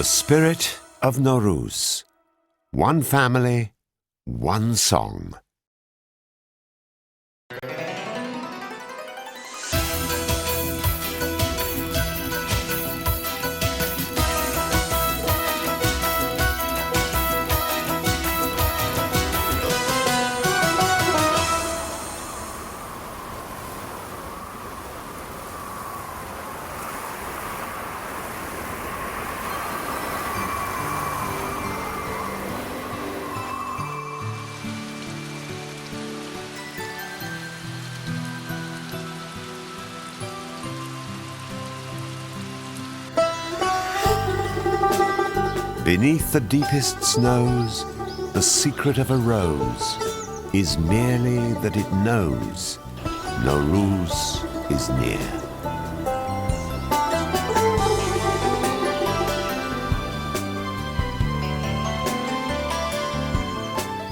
The Spirit of Nowruz. One family, one song. Beneath the deepest snows, the secret of a rose is merely that it knows Nowruz is near.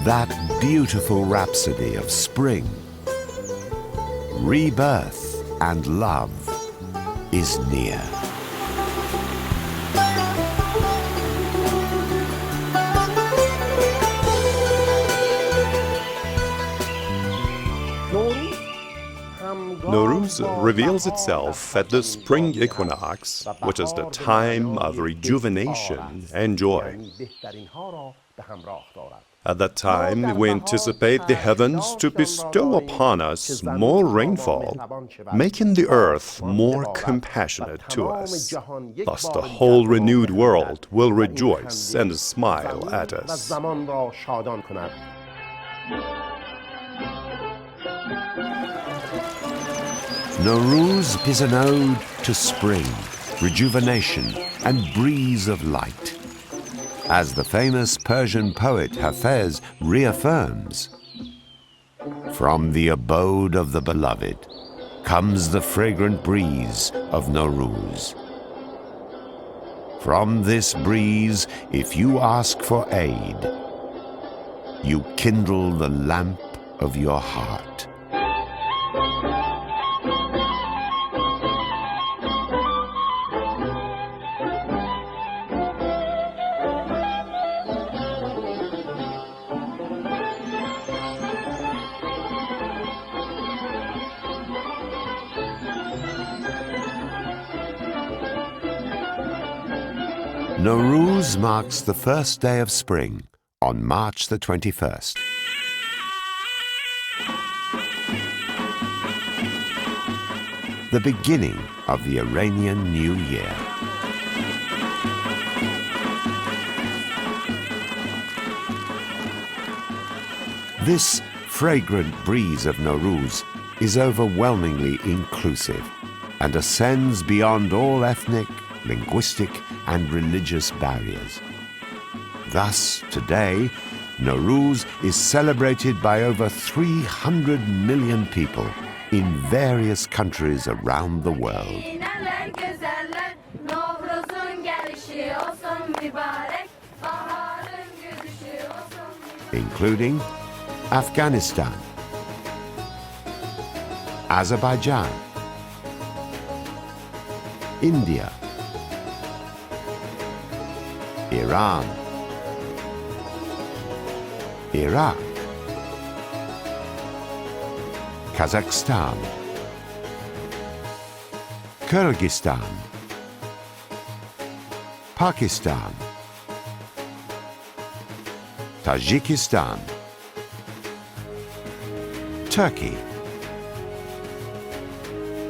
That beautiful rhapsody of spring, rebirth and love is near. Nowruz reveals itself at the spring equinox, which is the time of rejuvenation and joy. At that time, we anticipate the heavens to bestow upon us more rainfall, making the earth more compassionate to us. Thus, the whole renewed world will rejoice and smile at us. Nowruz is an ode to spring, rejuvenation, and breeze of light. As the famous Persian poet Hafez reaffirms, from the abode of the beloved comes the fragrant breeze of Nowruz. From this breeze, if you ask for aid, you kindle the lamp of your heart. Nowruz marks the first day of spring on March the 21st. The beginning of the Iranian New Year. This fragrant breeze of Nowruz is overwhelmingly inclusive and ascends beyond all ethnic, linguistic, and religious barriers. Thus, today, Nowruz is celebrated by over 300 million people in various countries around the world, including Afghanistan, Azerbaijan, India, Iran, Iraq, Kazakhstan, Kyrgyzstan, Pakistan, Tajikistan, Turkey,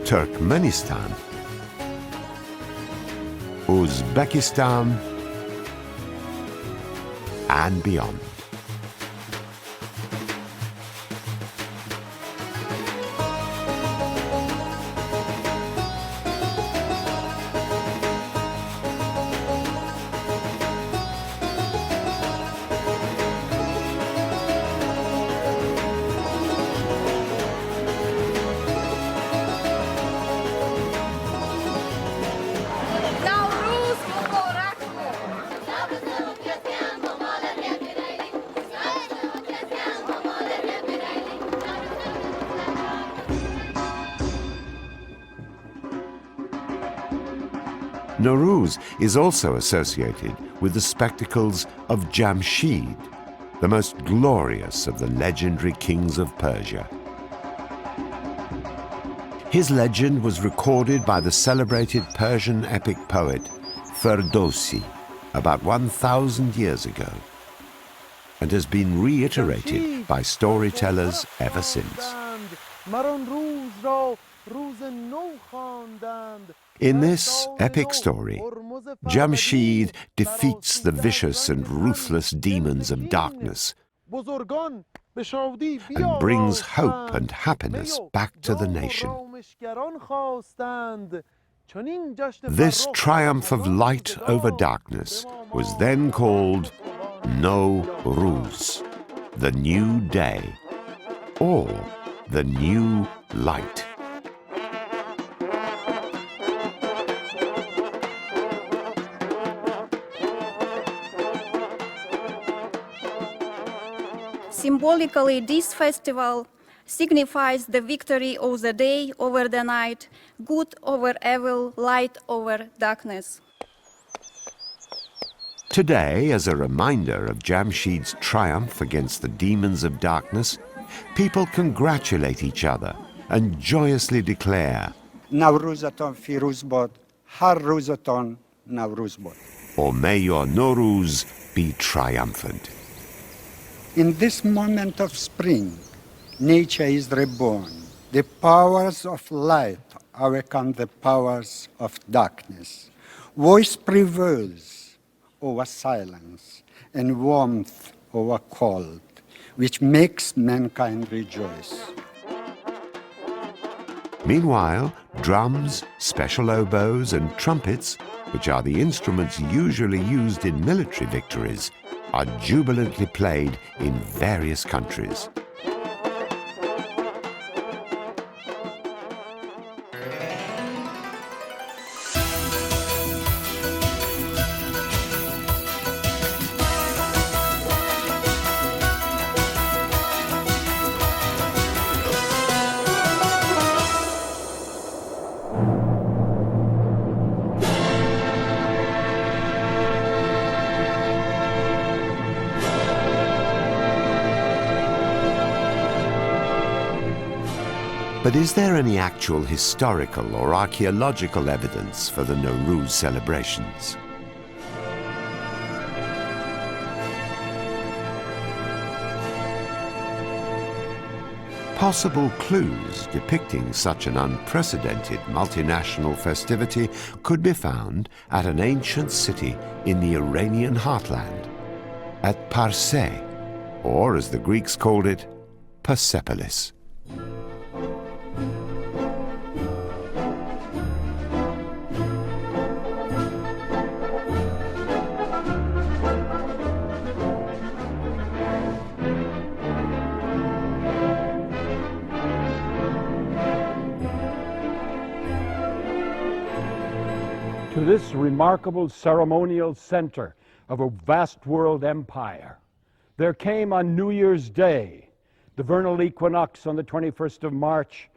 Turkmenistan, Uzbekistan, and beyond. Nowruz is also associated with the spectacles of Jamshid, the most glorious of the legendary kings of Persia. His legend was recorded by the celebrated Persian epic poet Ferdowsi about 1,000 years ago, and has been reiterated by storytellers ever since. In this epic story, Jamshid defeats the vicious and ruthless demons of darkness and brings hope and happiness back to the nation. This triumph of light over darkness was then called Nowruz, the new day, or the new light. Symbolically, this festival signifies the victory of the day over the night, good over evil, light over darkness. Today, as a reminder of Jamshid's triumph against the demons of darkness, people congratulate each other and joyously declare, Nowruzaton firuz bad, har ruzaton Nowruz bad. or may your Nowruz be triumphant. In this moment of spring, nature is reborn. The powers of light overcome the powers of darkness. Voice prevails over silence and warmth over cold, which makes mankind rejoice. Meanwhile, drums, special oboes, and trumpets, which are the instruments usually used in military victories, are jubilantly played in various countries. But is there any actual historical or archaeological evidence for the Nowruz celebrations? Possible clues depicting such an unprecedented multinational festivity could be found at an ancient city in the Iranian heartland, at Parse, or as the Greeks called it, Persepolis. To this remarkable ceremonial center of a vast world empire, there came on New Year's Day, the vernal equinox on the 21st of March,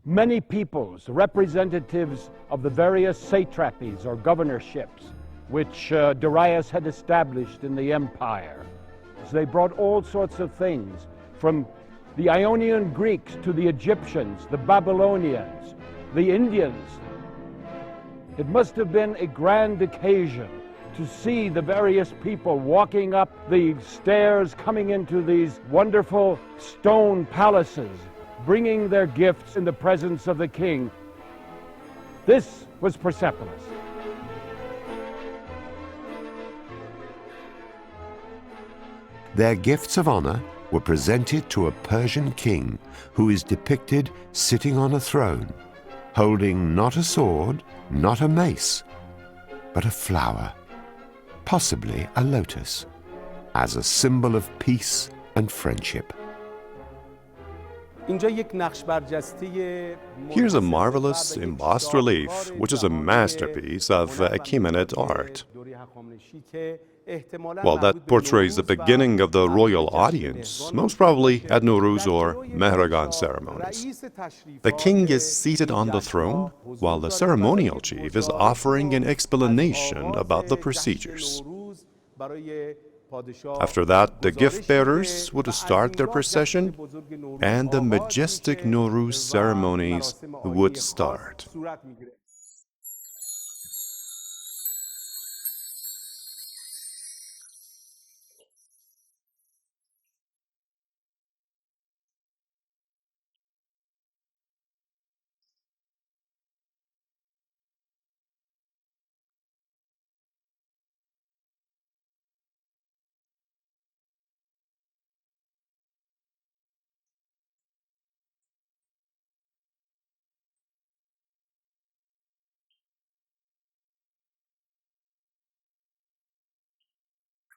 many peoples, representatives of the various satrapies or governorships which Darius had established in the empire. So they brought all sorts of things, from the Ionian Greeks to the Egyptians, the Babylonians, the Indians. It must have been a grand occasion to see the various people walking up the stairs, coming into these wonderful stone palaces, bringing their gifts in the presence of the king. This was Persepolis. Their gifts of honor were presented to a Persian king who is depicted sitting on a throne, holding not a sword, not a mace, but a flower, possibly a lotus, as a symbol of peace and friendship. Here's a marvelous embossed relief, which is a masterpiece of Achaemenid art. Well, that portrays the beginning of the royal audience, most probably at Nowruz or Mehragan ceremonies. The king is seated on the throne, while the ceremonial chief is offering an explanation about the procedures. After that, the gift-bearers would start their procession, and the majestic Nowruz ceremonies would start.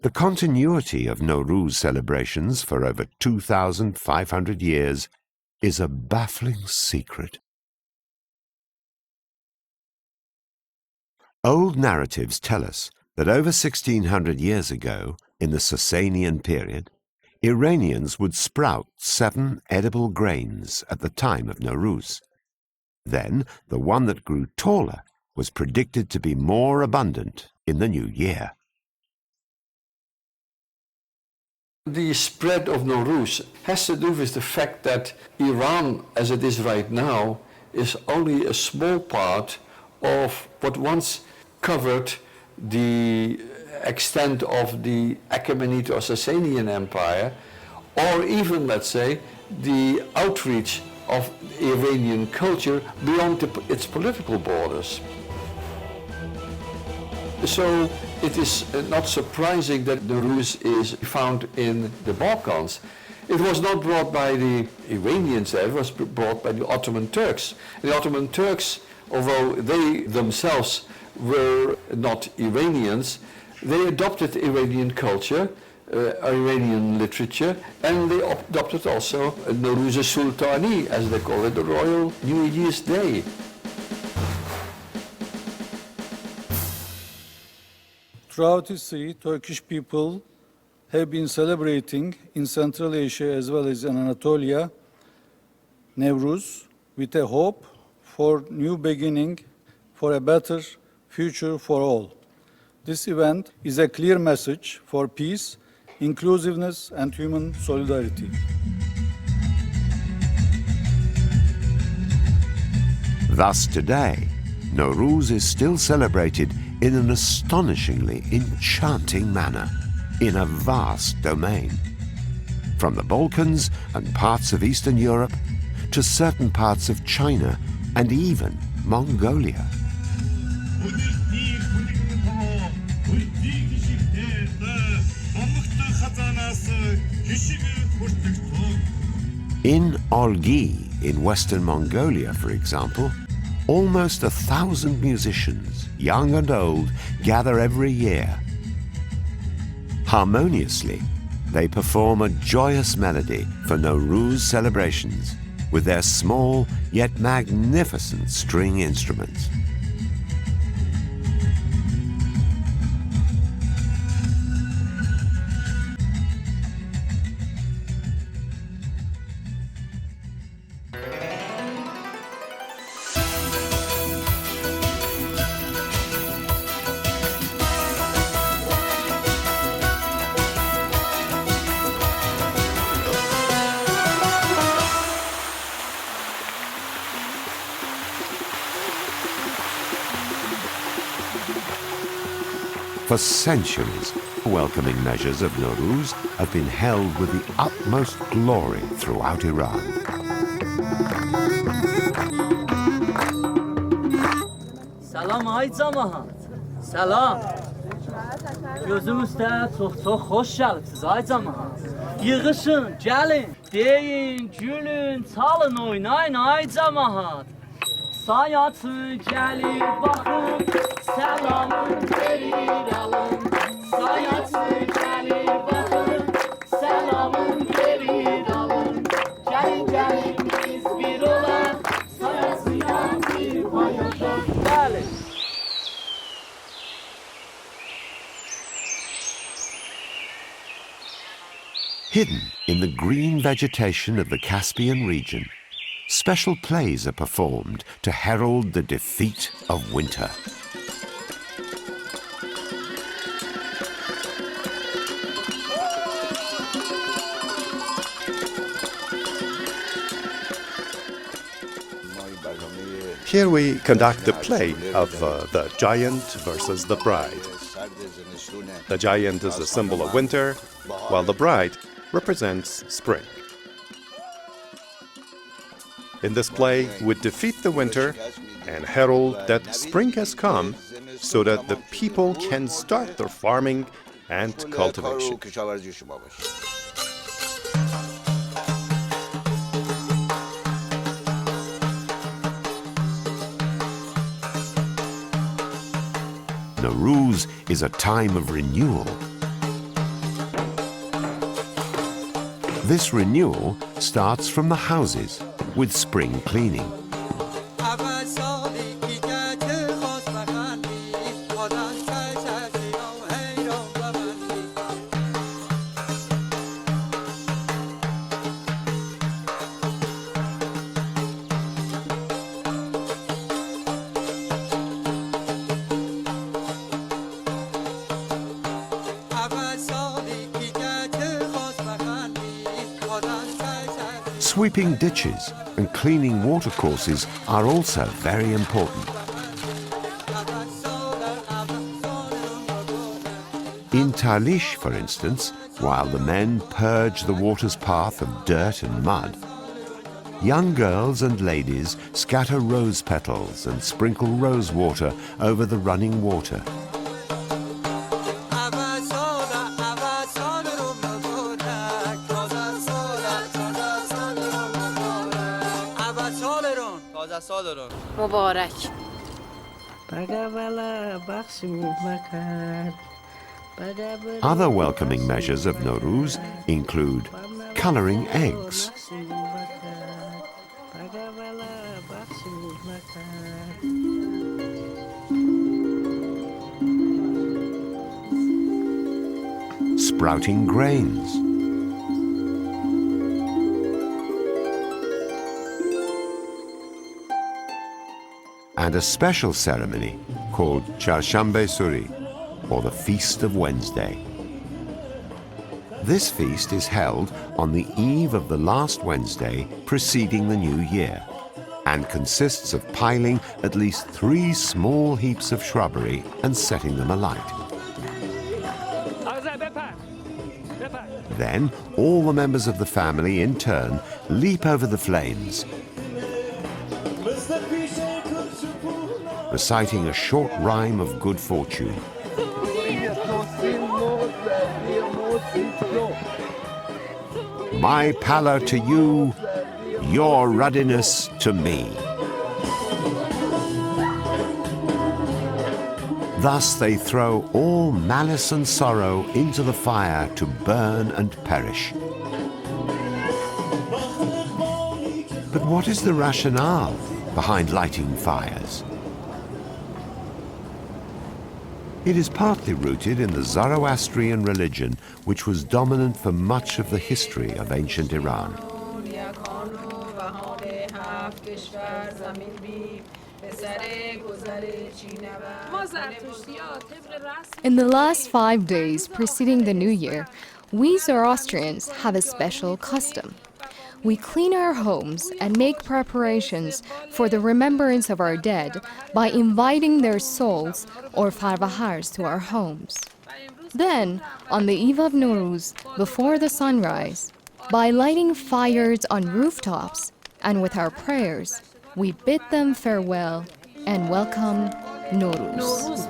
The continuity of Nowruz celebrations for over 2,500 years is a baffling secret. Old narratives tell us that over 1,600 years ago, in the Sasanian period, Iranians would sprout 7 edible grains at the time of Nowruz. Then, the one that grew taller was predicted to be more abundant in the new year. The spread of Nowruz has to do with the fact that Iran, as it is right now, is only a small part of what once covered the extent of the Achaemenid or Sasanian Empire, or even, let's say, the outreach of Iranian culture beyond its political borders. So it is not surprising that Nowruz is found in the Balkans. It was not brought by the Iranians there, it was brought by the Ottoman Turks. The Ottoman Turks, although they themselves were not Iranians, they adopted Iranian culture, Iranian literature, and they adopted also Nowruz Sultani, as they call it, the Royal New Year's Day. Throughout history, Turkish people have been celebrating in Central Asia as well as in Anatolia Nowruz with a hope for new beginning, for a better future for all. This event is a clear message for peace, inclusiveness, and human solidarity. Thus today, Nowruz is still celebrated in an astonishingly enchanting manner in a vast domain. From the Balkans and parts of Eastern Europe to certain parts of China and even Mongolia. In Olgi, in Western Mongolia, for example, almost 1,000 musicians, young and old, gather every year. Harmoniously, they perform a joyous melody for Nowruz celebrations with their small yet magnificent string instruments. For centuries, welcoming measures of Nowruz have been held with the utmost glory throughout Iran. Salam ay camaat. Salam. Gözüm üstə çox xoş gəlibsiz ay camaat. Yığışın, gəlin, deyin, gülün, çalın, oynayın ay camaat. Sayatı gəlir baxın, səlamın verir alın. Sayatı gəlir baxın, səlamın verir alın. Gəlin, gəlin, biz bir olaq, sayasıya bir paylaşaq. Gəlin. Hidden in the green vegetation of the Caspian region, special plays are performed to herald the defeat of winter. Here we conduct the play of the giant versus the bride. The giant is a symbol of winter, while the bride represents spring. In this play, we defeat the winter and herald that spring has come so that the people can start their farming and cultivation. Nowruz is a time of renewal. This renewal starts from the houses with spring cleaning. Sweeping ditches and cleaning watercourses are also very important. In Talish, for instance, while the men purge the water's path of dirt and mud, young girls and ladies scatter rose petals and sprinkle rose water over the running water. مبارک. Other welcoming measures of Nowruz include colouring eggs, sprouting grains, and a special ceremony called Charshambe Suri, or the Feast of Wednesday. This feast is held on the eve of the last Wednesday preceding the new year, and consists of piling at least 3 small heaps of shrubbery and setting them alight. Then all the members of the family in turn leap over the flames, reciting a short rhyme of good fortune. My pallor to you, your ruddiness to me. Thus they throw all malice and sorrow into the fire to burn and perish. But what is the rationale behind lighting fires? It is partly rooted in the Zoroastrian religion, which was dominant for much of the history of ancient Iran. In the last 5 days preceding the New Year, we Zoroastrians have a special custom. We clean our homes and make preparations for the remembrance of our dead by inviting their souls or farvahars to our homes. Then, on the eve of Nowruz, before the sunrise, by lighting fires on rooftops and with our prayers, we bid them farewell and welcome Nowruz.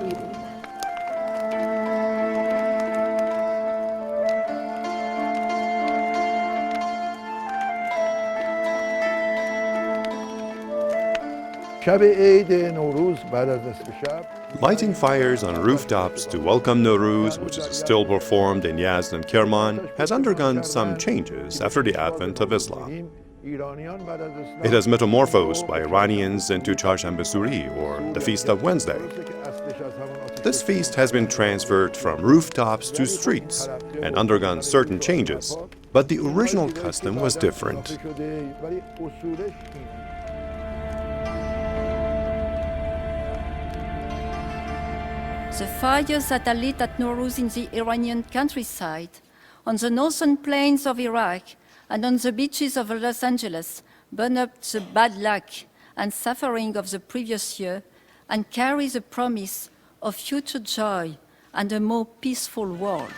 Lighting fires on rooftops to welcome Nowruz, which is still performed in Yazd and Kerman, has undergone some changes after the advent of Islam. It has metamorphosed by Iranians into Charshambe Suri, or the Feast of Wednesday. This feast has been transferred from rooftops to streets and undergone certain changes, but the original custom was different. The fires that are lit at Nowruz in the Iranian countryside, on the northern plains of Iraq, and on the beaches of Los Angeles burn up the bad luck and suffering of the previous year and carry the promise of future joy and a more peaceful world.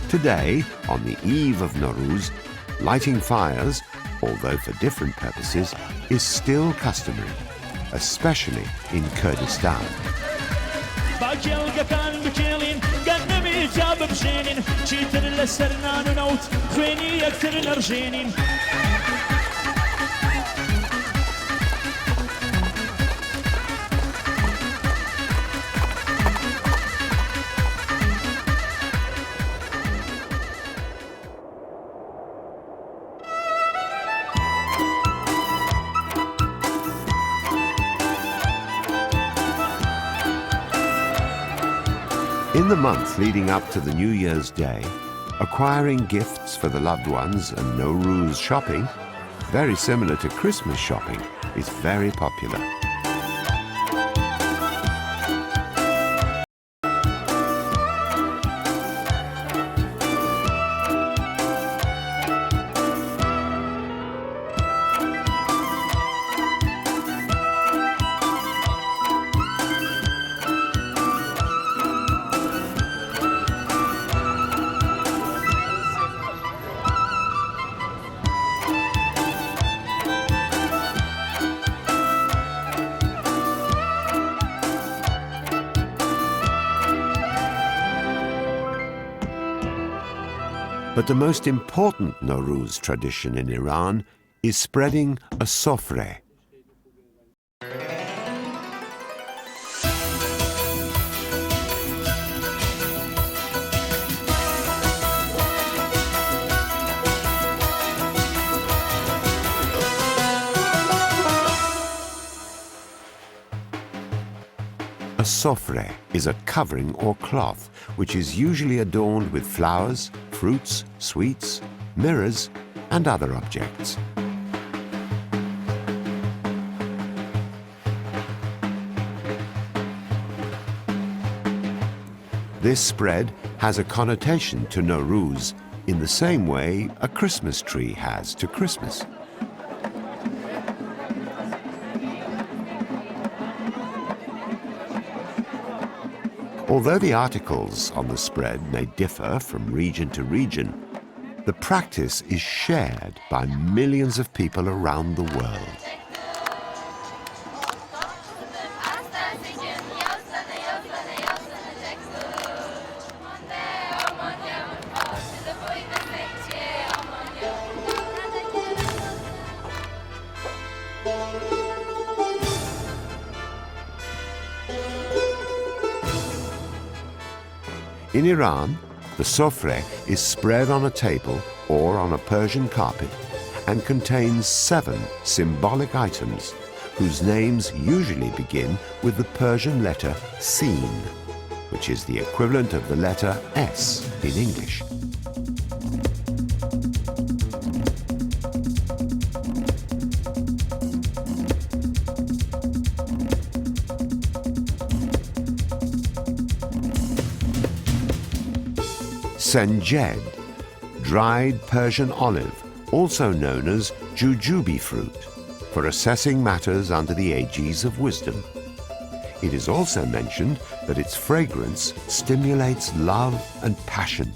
Today, on the eve of Nowruz, lighting fires, although for different purposes, is still customary, especially in Kurdistan. In the month leading up to the New Year's Day, acquiring gifts for the loved ones and Nowruz shopping, very similar to Christmas shopping, is very popular. But the most important Nowruz tradition in Iran is spreading a sofre. A sofre is a covering or cloth which is usually adorned with flowers, fruits, sweets, mirrors, and other objects. This spread has a connotation to Nowruz in the same way a Christmas tree has to Christmas. Although the articles on the spread may differ from region to region, the practice is shared by millions of people around the world. In Iran, the sofre is spread on a table or on a Persian carpet and contains 7 symbolic items whose names usually begin with the Persian letter Sin, which is the equivalent of the letter S in English. Senjed, dried Persian olive, also known as jujube fruit, for assessing matters under the aegis of wisdom. It is also mentioned that its fragrance stimulates love and passion.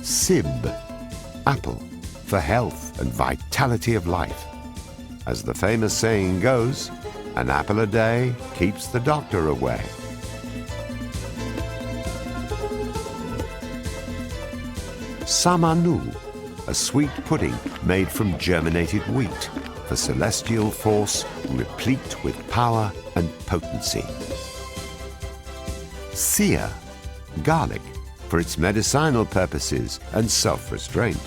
Sib, apple, for health and vitality of life. As the famous saying goes, an apple a day keeps the doctor away. Samanu, a sweet pudding made from germinated wheat, for celestial force replete with power and potency. Seer, garlic, for its medicinal purposes and self-restraint.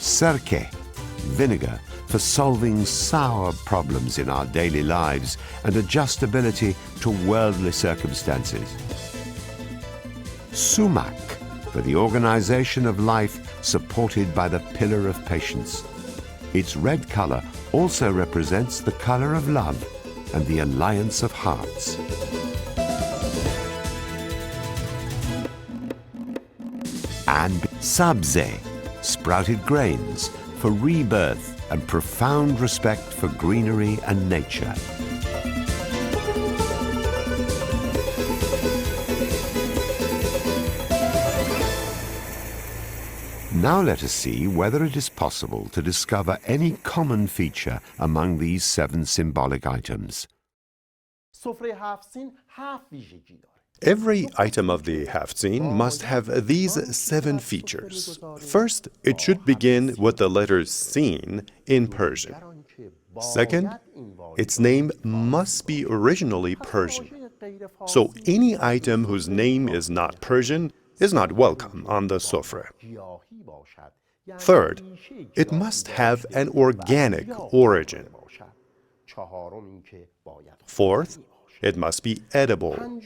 Sirke, vinegar, for solving sour problems in our daily lives and adjustability to worldly circumstances. Sumac, for the organization of life supported by the pillar of patience. Its red color also represents the color of love and the alliance of hearts. And sabze, sprouted grains, for rebirth and profound respect for greenery and nature. Now let us see whether it is possible to discover any common feature among these 7 symbolic items. Every item of the haftzin must have these 7 features. First, it should begin with the letter sin in Persian. Second, its name must be originally Persian. So any item whose name is not Persian is not welcome on the sofra. Third, it must have an organic origin. Fourth, it must be edible.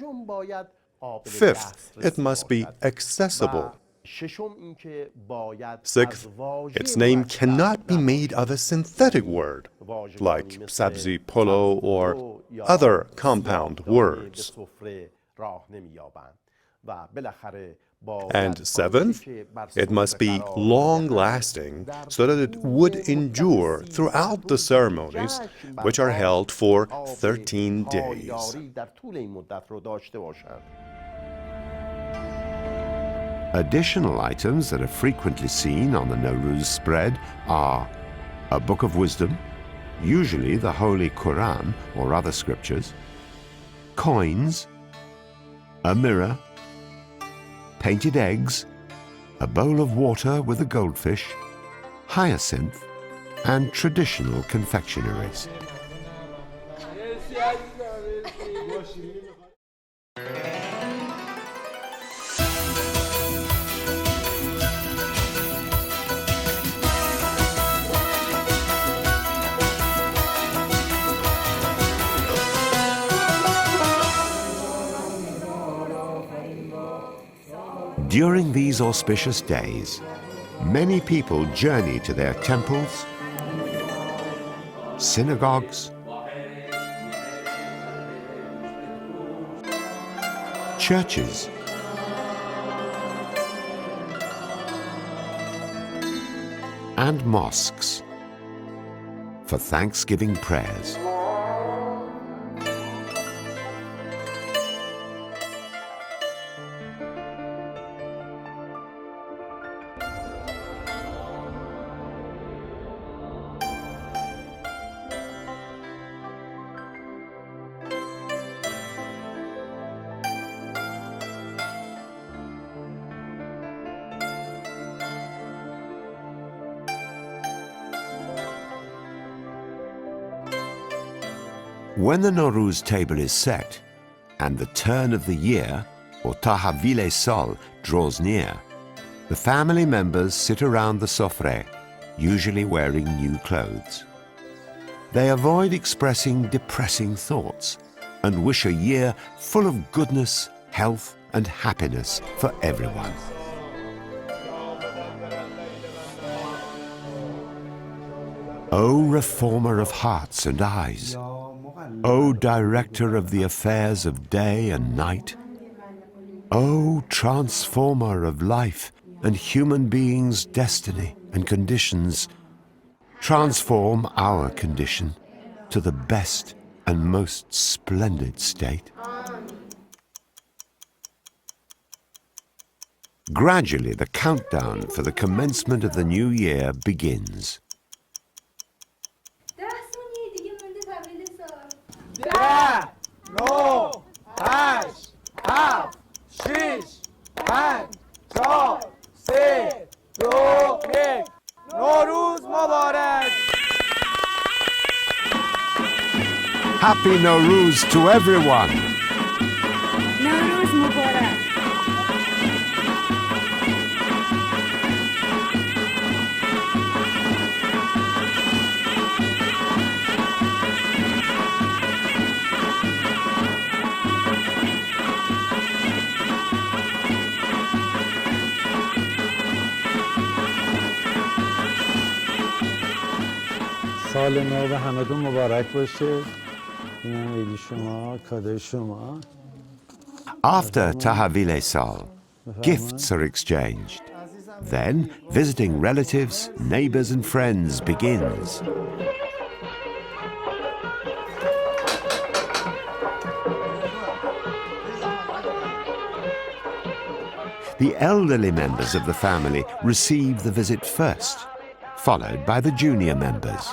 Fifth, it must be accessible. Sixth, its name cannot be made of a synthetic word, like sabzi polo or other compound words. And seventh, it must be long-lasting so that it would endure throughout the ceremonies, which are held for 13 days. Additional items that are frequently seen on the Nowruz spread are a book of wisdom, usually the Holy Quran or other scriptures, coins, a mirror, painted eggs, a bowl of water with a goldfish, hyacinth, and traditional confectionaries. During these auspicious days, many people journey to their temples, synagogues, churches, and mosques for Thanksgiving prayers. When the Nowruz table is set and the turn of the year, or Tahavile Sol, draws near, the family members sit around the sofre, usually wearing new clothes. They avoid expressing depressing thoughts and wish a year full of goodness, health, and happiness for everyone. O reformer of hearts and eyes, O director of the affairs of day and night, O transformer of life and human beings' destiny and conditions, transform our condition to the best and most splendid state. Gradually, the countdown for the commencement of the new year begins. 10 9 8 7 6 5 4 3 2 1 نوروز مبارک. Happy Nowruz to everyone! نوروز مبارک. سال نو به همتون مبارک باشه. اینم عید شما، کادوی شما. After Tahavile Sal, gifts are exchanged. Then, visiting relatives, neighbors and friends begins. The elderly members of the family receive the visit first, followed by the junior members.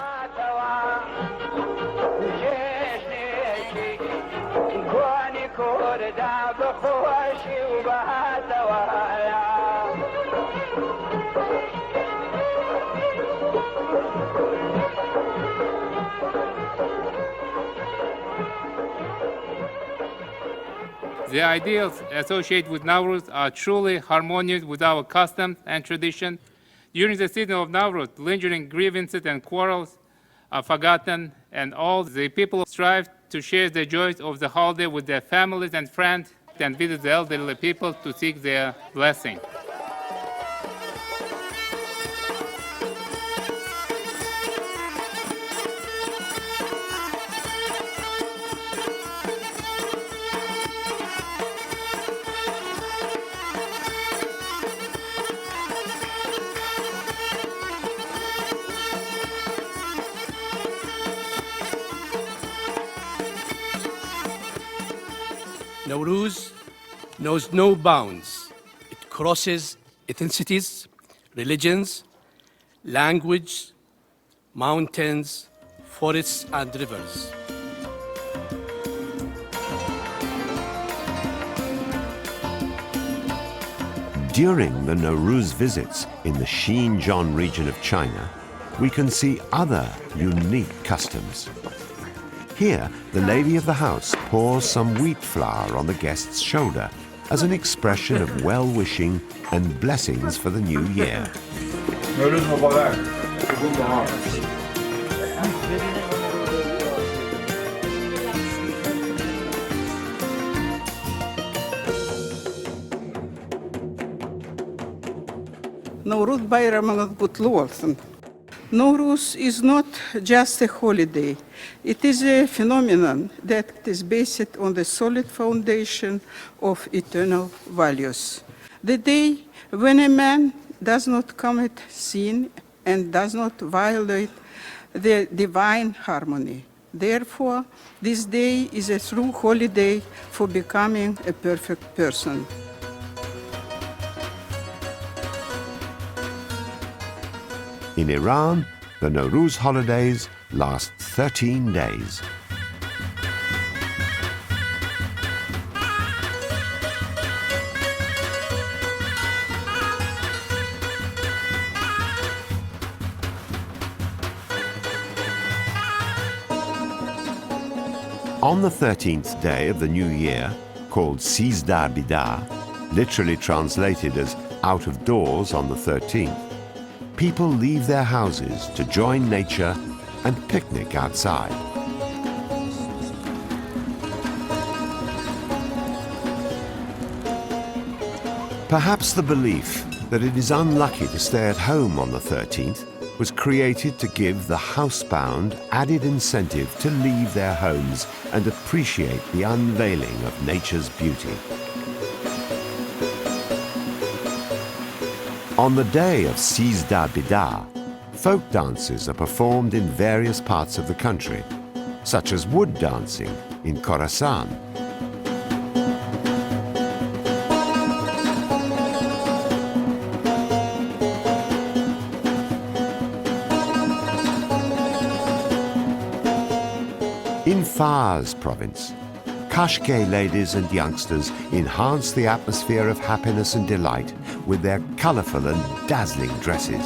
The ideals associated with Nowruz are truly harmonious with our customs and tradition. During the season of Nowruz, lingering grievances and quarrels are forgotten, and all the people strive to share the joys of the holiday with their families and friends and visit the elderly people to seek their blessing. Nowruz knows no bounds. It crosses ethnicities, religions, language, mountains, forests, and rivers. During the Nowruz visits in the Xinjiang region of China, we can see other unique customs. Here, the lady of the house pours some wheat flour on the guest's shoulder as an expression of well-wishing and blessings for the new year. Nowruz bayramınız kutlu olsun. Nowruz is not just a holiday. It is a phenomenon that is based on the solid foundation of eternal values. The day when a man does not commit sin and does not violate the divine harmony. Therefore, this day is a true holiday for becoming a perfect person. In Iran, the Nowruz holidays last 13 days. On the 13th day of the new year, called Sizdar Bidar, literally translated as out of doors on the 13th, people leave their houses to join nature and picnic outside. Perhaps the belief that it is unlucky to stay at home on the 13th was created to give the housebound added incentive to leave their homes and appreciate the unveiling of nature's beauty. On the day of Sizdar Bidar, folk dances are performed in various parts of the country, such as wood dancing in Khorasan. In Fars province, Kashke ladies and youngsters enhance the atmosphere of happiness and delight with their colorful and dazzling dresses.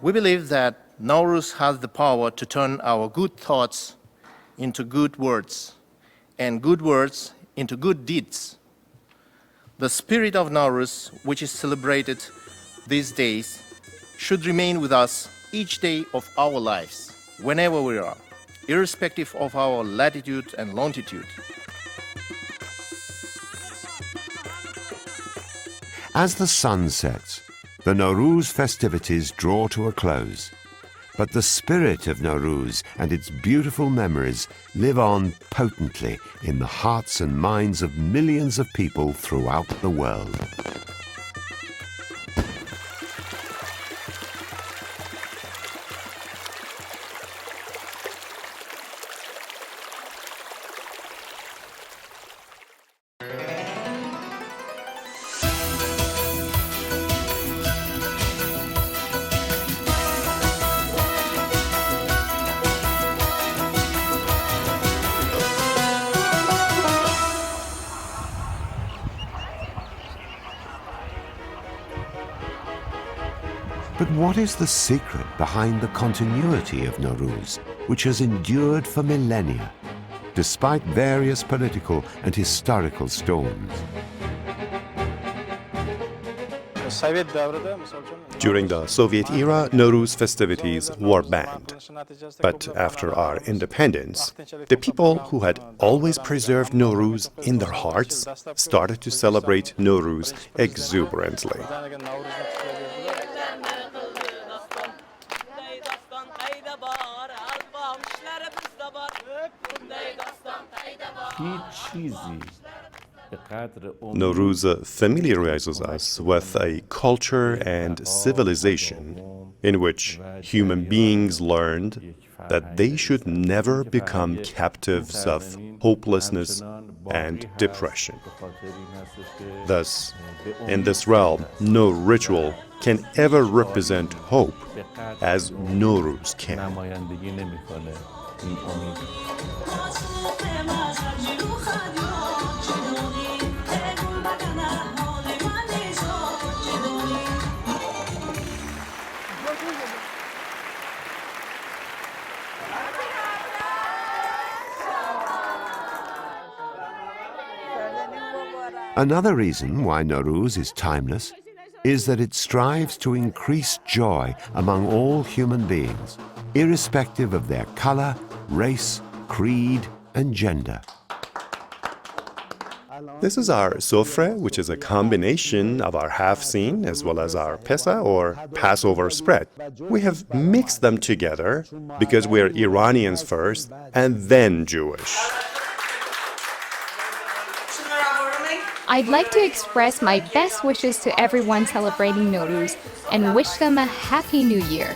We believe that Nowruz has the power to turn our good thoughts into good words, and good words into good deeds. The spirit of Nowruz, which is celebrated these days, should remain with us each day of our lives, whenever we are, irrespective of our latitude and longitude. As the sun sets, the Nowruz festivities draw to a close. But the spirit of Nowruz and its beautiful memories live on potently in the hearts and minds of millions of people throughout the world. But what is the secret behind the continuity of Nowruz, which has endured for millennia, despite various political and historical storms? During the Soviet era, Nowruz festivities were banned. But after our independence, the people who had always preserved Nowruz in their hearts started to celebrate Nowruz exuberantly. Nowruz familiarizes us with a culture and civilization in which human beings learned that they should never become captives of hopelessness and depression. Thus, in this realm, no ritual can ever represent hope as Nowruz can. Another reason why Nowruz is timeless is that it strives to increase joy among all human beings, irrespective of their color, race, creed, and gender. This is our sofra, which is a combination of our half-seen as well as our pesa or Passover spread. We have mixed them together because we are Iranians first and then Jewish. I'd like to express my best wishes to everyone celebrating Nowruz and wish them a Happy New Year.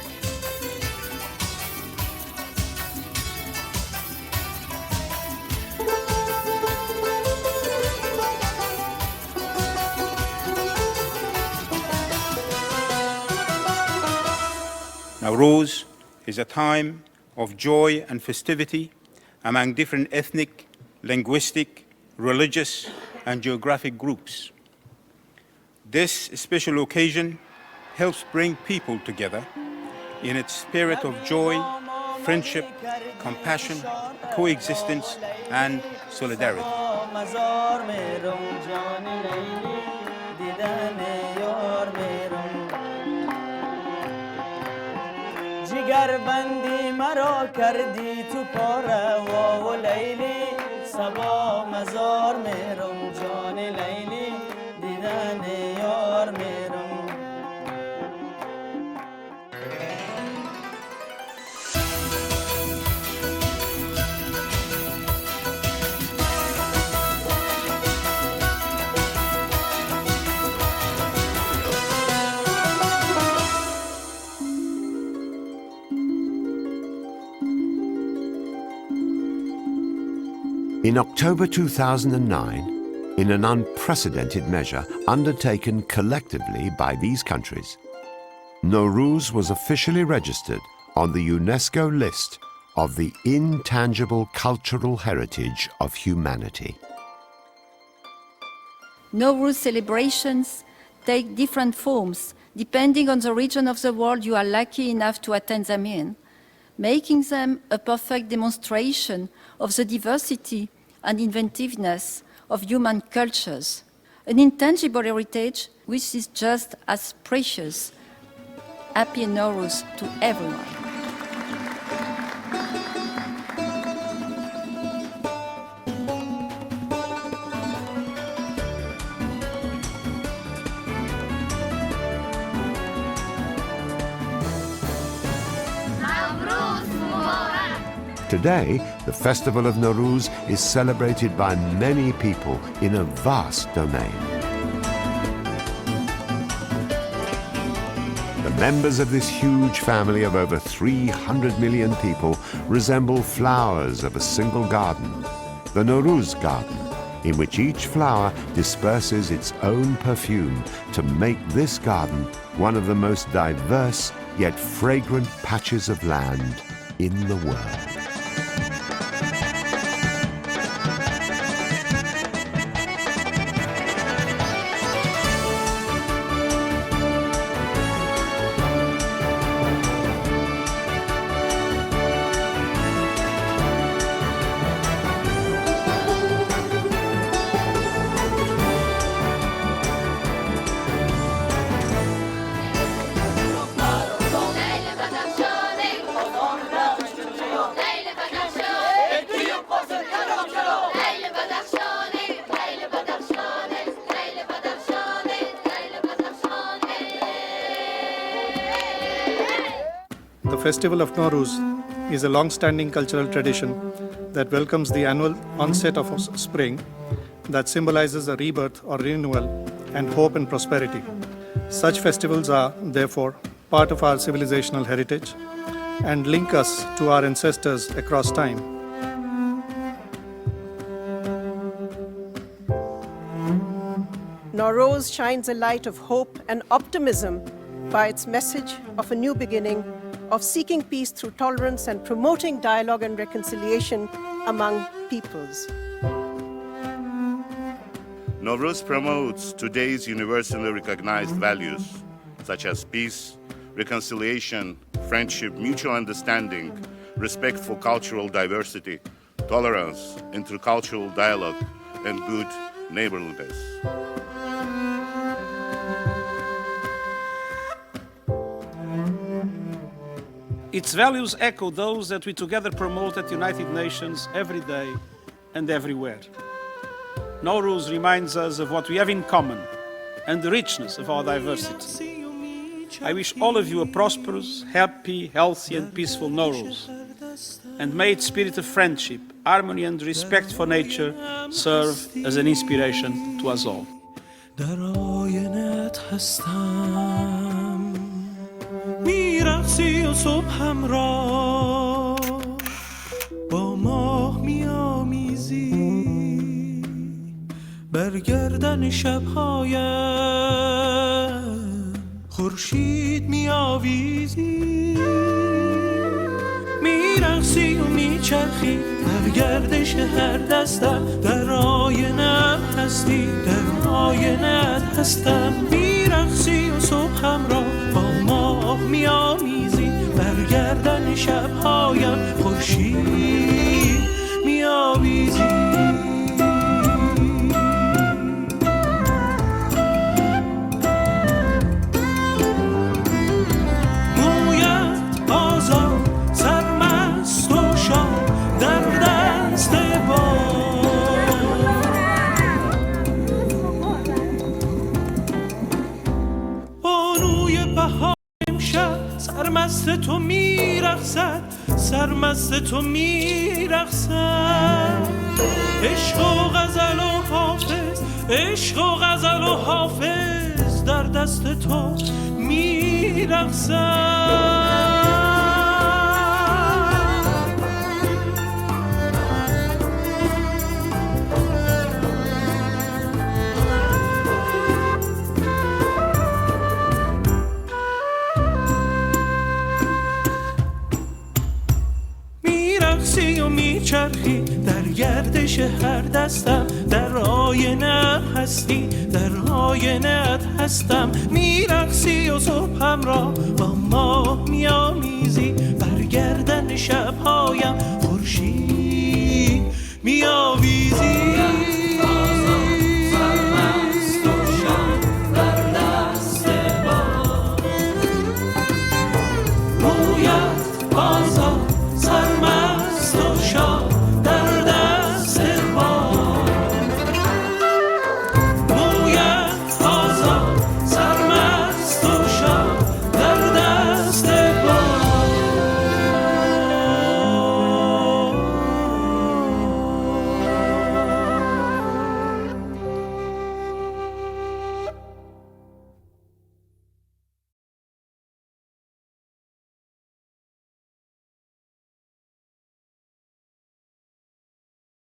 Nowruz is a time of joy and festivity among different ethnic, linguistic, religious, and geographic groups. This special occasion helps bring people together in its spirit of joy, friendship, compassion, coexistence, and solidarity. जिगर बंदी मरो कर दी तू पोरा वो लैली सबा मजार में रम जान लैली दीदान यार में रम In October 2009, in an unprecedented measure undertaken collectively by these countries, Nowruz was officially registered on the UNESCO list of the intangible cultural heritage of humanity. Nowruz celebrations take different forms depending on the region of the world you are lucky enough to attend them in, making them a perfect demonstration of the diversity and inventiveness of human cultures, an intangible heritage which is just as precious Happy Nowruz to everyone. Today, the festival of Nowruz is celebrated by many people in a vast domain. The members of this huge family of over 300 million people resemble flowers of a single garden, the Nowruz garden, in which each flower disperses its own perfume to make this garden one of the most diverse yet fragrant patches of land in the world. The Festival of Nowruz is a long-standing cultural tradition that welcomes the annual onset of spring that symbolizes a rebirth or renewal and hope and prosperity. Such festivals are, therefore, part of our civilizational heritage and link us to our ancestors across time. Nowruz shines a light of hope and optimism by its message of a new beginning, of seeking peace through tolerance and promoting dialogue and reconciliation among peoples. Nowruz promotes today's universally recognized values such as peace, reconciliation, friendship, mutual understanding, respect for cultural diversity, tolerance, intercultural dialogue, and good neighborliness. Its values echo those that we together promote at the United Nations every day and everywhere. Nowruz reminds us of what we have in common and the richness of our diversity. I wish all of you a prosperous, happy, healthy and peaceful Nowruz. And may its spirit of friendship, harmony and respect for nature serve as an inspiration to us all. میرقصی و صبحم را با ماه میامیزی برگردن شبهایم خورشید میآویزی میرقصی و میچرخی در گردش هر دستم در آینه‌ام هستی در آینه‌ات هستم میرقصی و صبحم را با ماه میامیزی برگردن شبهایم خورشید میآویزی مویت آزاد سرمست و شاد در دست بانوی بهار امشب سرمست تو میرقصد سرمست تو میرقصد عشق و غزل و حافظ عشق و غزل و حافظ در دست تو میرقصد میرقصی و میچرخی در گردش هر دستم در آینه هستی در آینه‌ات هستم میرقصی و صبحم را با ماه میامیزی برگردن شبهایم خورشید میآویزی